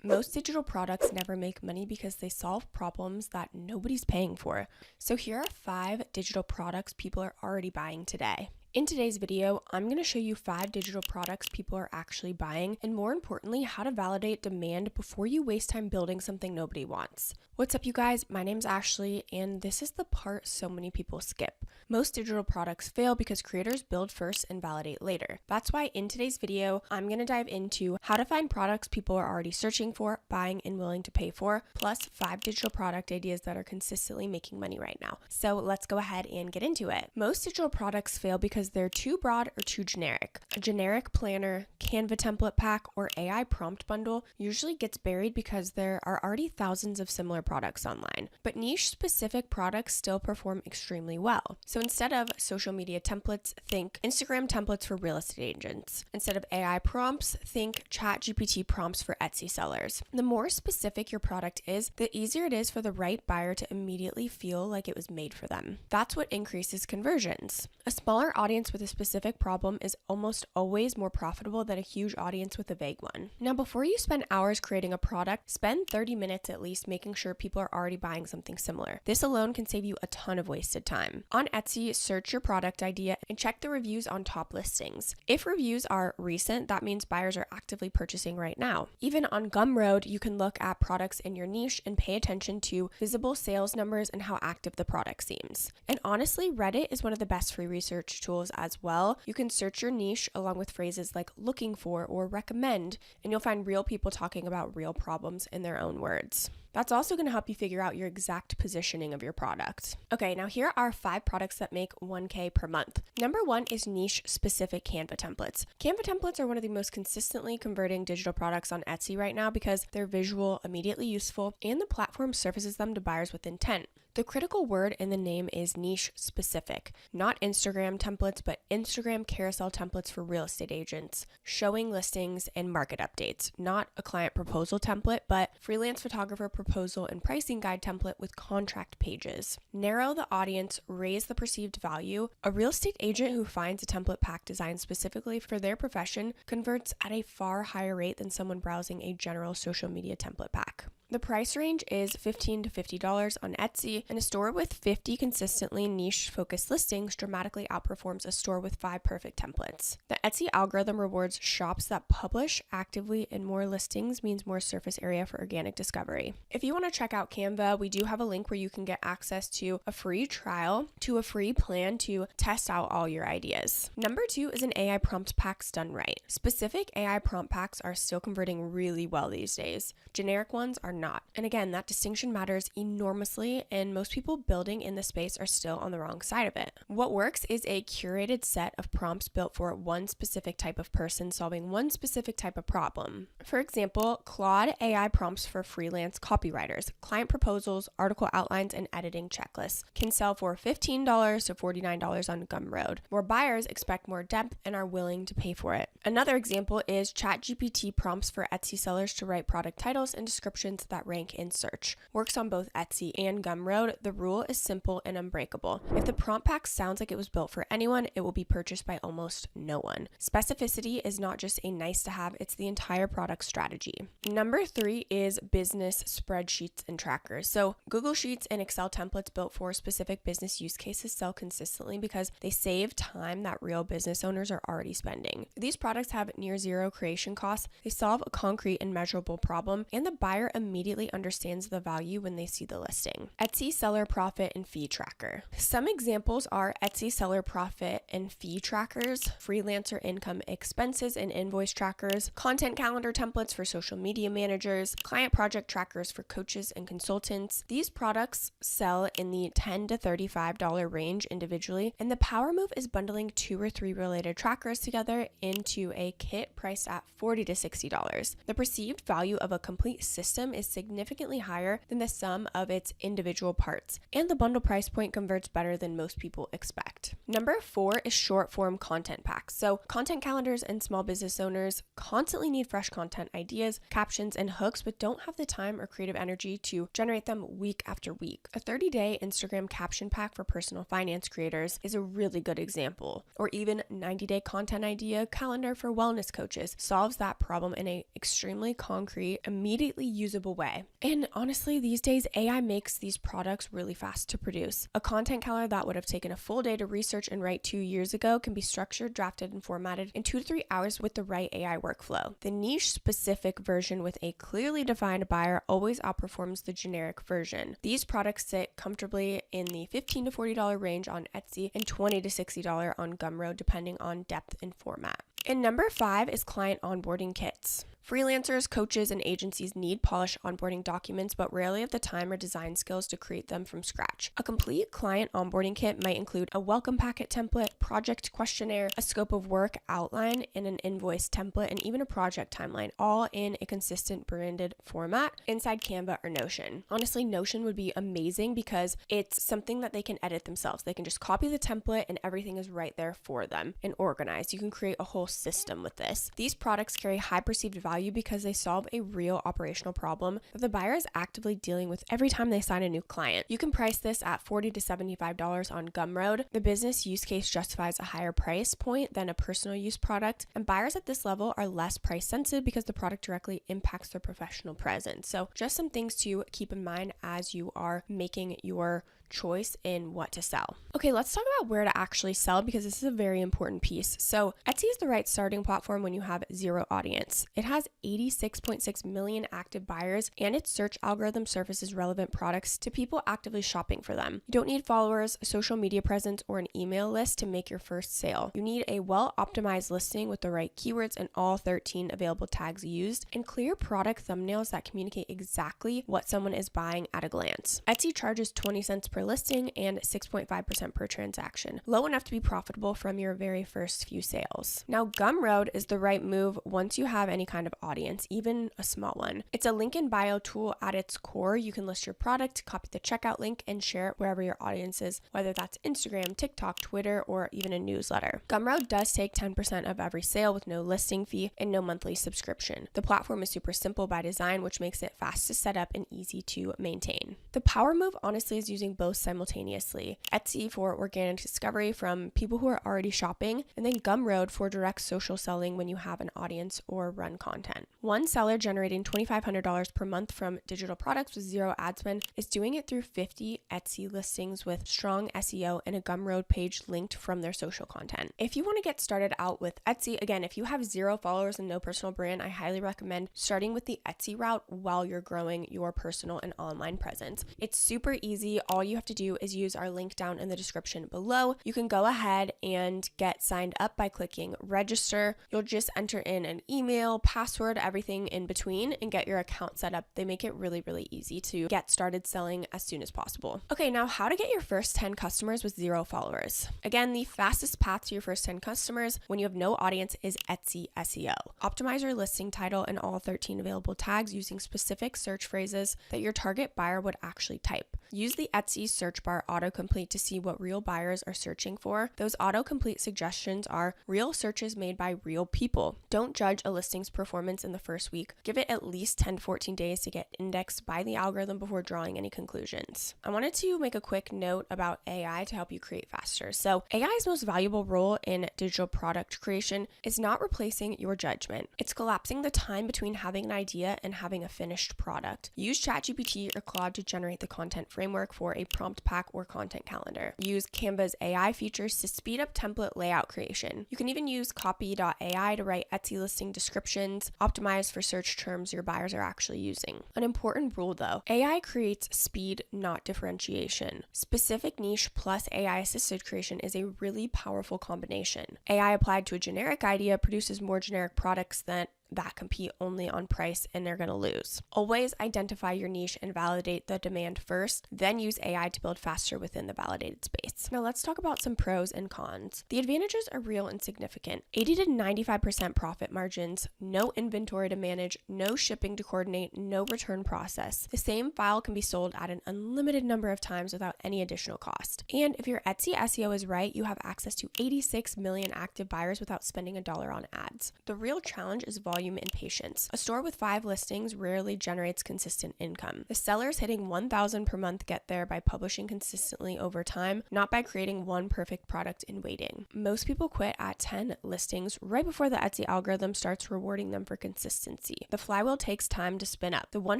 Most digital products never make money because they solve problems that nobody's paying for. So here are 5 digital products people are already buying today. In today's video, I'm going to show you 5 digital products people are actually buying, and more importantly, how to validate demand before you waste time building something nobody wants. What's up, you guys? My name's Ashley, and this is the part so many people skip. Most digital products fail because creators build first and validate later. That's why in today's video, I'm going to dive into how to find products people are already searching for, buying, and willing to pay for, plus 5 digital product ideas that are consistently making money right now. So let's go ahead and get into it. Most digital products fail because they're too broad or too generic. A generic planner, Canva template pack, or AI prompt bundle usually gets buried because there are already thousands of similar products online. But niche-specific products still perform extremely well. So instead of social media templates, think Instagram templates for real estate agents. Instead of AI prompts, think ChatGPT prompts for Etsy sellers. The more specific your product is, the easier it is for the right buyer to immediately feel like it was made for them. That's what increases conversions. A smaller audience with a specific problem is almost always more profitable than a huge audience with a vague one. Now, before you spend hours creating a product, spend 30 minutes at least making sure people are already buying something similar. This alone can save you a ton of wasted time. On Etsy, search your product idea and check the reviews on top listings. If reviews are recent, that means buyers are actively purchasing right now. Even on Gumroad, you can look at products in your niche and pay attention to visible sales numbers and how active the product seems. And honestly, Reddit is one of the best free research tools as well. You can search your niche along with phrases like looking for or recommend, and you'll find real people talking about real problems in their own words. That's also going to help you figure out your exact positioning of your product. Okay, now here are 5 products that make $1K per month. Number 1 is niche-specific Canva templates. Canva templates are one of the most consistently converting digital products on Etsy right now because they're visual, immediately useful, and the platform surfaces them to buyers with intent. The critical word in the name is niche-specific, not Instagram templates, but Instagram carousel templates for real estate agents, showing listings and market updates, not a client proposal template, but freelance photographer proposal and pricing guide template with contract pages. Narrow the audience, raise the perceived value. A real estate agent who finds a template pack designed specifically for their profession converts at a far higher rate than someone browsing a general social media template pack. The price range is $15 to $50 on Etsy, and a store with 50 consistently niche-focused listings dramatically outperforms a store with 5 perfect templates. The Etsy algorithm rewards shops that publish actively, and more listings means more surface area for organic discovery. If you want to check out Canva, we do have a link where you can get access to a free trial, to a free plan to test out all your ideas. Number 2 is an AI prompt packs done right. Specific AI prompt packs are still converting really well these days. Generic ones are not. And again, that distinction matters enormously, and most people building in the space are still on the wrong side of it. What works is a curated set of prompts built for one specific type of person solving one specific type of problem. For example, Claude AI prompts for freelance copywriters, client proposals, article outlines, and editing checklists can sell for $15 to $49 on Gumroad, where buyers expect more depth and are willing to pay for it. Another example is ChatGPT prompts for Etsy sellers to write product titles and descriptions that rank in search. Works on both Etsy and Gumroad. The rule is simple and unbreakable. If the prompt pack sounds like it was built for anyone, it will be purchased by almost no one. Specificity is not just a nice to have, it's the entire product strategy. Number 3 is business spreadsheets and trackers. So Google Sheets and Excel templates built for specific business use cases sell consistently because they save time that real business owners are already spending. These products have near zero creation costs, they solve a concrete and measurable problem, and the buyer immediately understands the value when they see the listing. Etsy seller profit and fee tracker. Some examples are Etsy seller profit and fee trackers, freelancer income expenses and invoice trackers, content calendar templates for social media managers, client project trackers for coaches and consultants. These products sell in the $10 to $35 range individually, and the power move is bundling 2 or 3 related trackers together into a kit priced at $40 to $60. The perceived value of a complete system is is significantly higher than the sum of its individual parts, and the bundle price point converts better than most people expect. Number 4 is short form content packs. So content calendars and small business owners constantly need fresh content ideas, captions, and hooks, but don't have the time or creative energy to generate them week after week. A 30-day Instagram caption pack for personal finance creators is a really good example. Or even 90-day content idea calendar for wellness coaches solves that problem in an extremely concrete, immediately usable way. And honestly, these days, AI makes these products really fast to produce. A content calendar that would have taken a full day to research and write 2 years ago can be structured, drafted, and formatted in 2 to 3 hours with the right AI workflow. The niche-specific version with a clearly defined buyer always outperforms the generic version. These products sit comfortably in the $15 to $40 range on Etsy and $20 to $60 on Gumroad, depending on depth and format. And number 5 is client onboarding kits. Freelancers, coaches, and agencies need polished onboarding documents, but rarely have the time or design skills to create them from scratch. A complete client onboarding kit might include a welcome packet template, project questionnaire, a scope of work outline, and an invoice template, and even a project timeline, all in a consistent branded format inside Canva or Notion. Honestly, Notion would be amazing because it's something that they can edit themselves. They can just copy the template and everything is right there for them and organized. You can create a whole system with this. These products carry high perceived value because they solve a real operational problem that the buyer is actively dealing with every time they sign a new client. You can price this at $40 to $75 on Gumroad. The business use case justifies a higher price point than a personal use product, and buyers at this level are less price sensitive because the product directly impacts their professional presence. So just some things to keep in mind as you are making your choice in what to sell. Okay, let's talk about where to actually sell because this is a very important piece. So Etsy is the right starting platform when you have zero audience. It has 86.6 million active buyers, and its search algorithm surfaces relevant products to people actively shopping for them. You don't need followers, a social media presence, or an email list to make your first sale. You need a well-optimized listing with the right keywords and all 13 available tags used, and clear product thumbnails that communicate exactly what someone is buying at a glance. Etsy charges 20 cents per listing and 6.5% per transaction, low enough to be profitable from your very first few sales. Now, Gumroad is the right move once you have any kind of audience, even a small one. It's a link in bio tool at its core. You can list your product, copy the checkout link, and share it wherever your audience is, whether that's Instagram, TikTok, Twitter, or even a newsletter. Gumroad does take 10% of every sale with no listing fee and no monthly subscription. The platform is super simple by design, which makes it fast to set up and easy to maintain. The power move, honestly, is using both simultaneously. Etsy for organic discovery from people who are already shopping, and then Gumroad for direct social selling when you have an audience or run content. One seller generating $2,500 per month from digital products with zero ad spend is doing it through 50 Etsy listings with strong SEO and a Gumroad page linked from their social content. If you want to get started out with Etsy, again, if you have zero followers and no personal brand, I highly recommend starting with the Etsy route while you're growing your personal and online presence. It's super easy. All you have to do is use our link down in the description below. You can go ahead and get signed up by clicking register. You'll just enter in an email, password, everything in between, and get your account set up. They make it really, really easy to get started selling as soon as possible. Okay, now how to get your first 10 customers with zero followers. Again, the fastest path to your first 10 customers when you have no audience is Etsy SEO. Optimize your listing title and all 13 available tags using specific search phrases that your target buyer would actually type. Use the Etsy search bar autocomplete to see what real buyers are searching for. Those autocomplete suggestions are real searches made by real people. Don't judge a listing's performance in the first week. Give it at least 10 to 14 days to get indexed by the algorithm before drawing any conclusions. I wanted to make a quick note about AI to help you create faster. So AI's most valuable role in digital product creation is not replacing your judgment. It's collapsing the time between having an idea and having a finished product. Use ChatGPT or Claude to generate the content framework for a prompt pack or content calendar. Use Canva's AI features to speed up template layout creation. You can even use copy.ai to write Etsy listing descriptions, optimized for search terms your buyers are actually using. An important rule though, AI creates speed, not differentiation. Specific niche plus AI assisted creation is a really powerful combination. AI applied to a generic idea produces more generic products that that compete only on price and they're going to lose. Always identify your niche and validate the demand first, then use AI to build faster within the validated space. Now let's talk about some pros and cons. The advantages are real and significant. 80 to 95% profit margins, no inventory to manage, no shipping to coordinate, no return process. The same file can be sold at an unlimited number of times without any additional cost. And if your Etsy SEO is right, you have access to 86 million active buyers without spending $1 on ads. The real challenge is volume and patience. A store with 5 listings rarely generates consistent income. The sellers hitting 1,000 per month get there by publishing consistently over time, not by creating one perfect product in waiting. Most people quit at 10 listings right before the Etsy algorithm starts rewarding them for consistency. The flywheel takes time to spin up. The one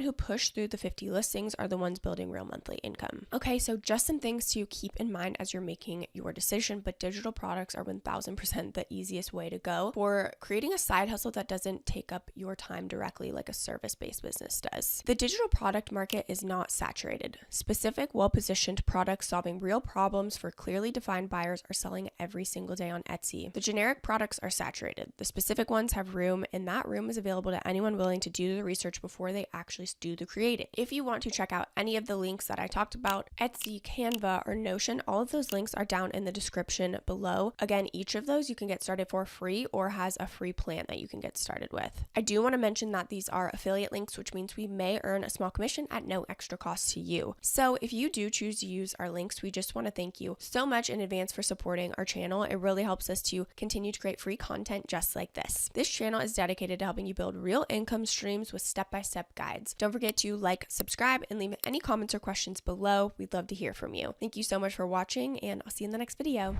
who push through the 50 listings are the ones building real monthly income. Okay, so just some things to keep in mind as you're making your decision, but digital products are 1000% the easiest way to go for creating a side hustle that doesn't take up your time directly like a service-based business does. The digital product market is not saturated. Specific, well-positioned products solving real problems for clearly defined buyers are selling every single day on Etsy. The generic products are saturated. The specific ones have room, and that room is available to anyone willing to do the research before they actually do the creating. If you want to check out any of the links that I talked about, Etsy, Canva, or Notion, all of those links are down in the description below. Again, each of those you can get started for free or has a free plan that you can get started with. I do want to mention that these are affiliate links, which means we may earn a small commission at no extra cost to you. So if you do choose to use our links, we just want to thank you so much in advance for supporting our channel. It really helps us to continue to create free content just like this. This channel is dedicated to helping you build real income streams with step-by-step guides. Don't forget to like, subscribe, and leave any comments or questions below. We'd love to hear from you. Thank you so much for watching, and I'll see you in the next video.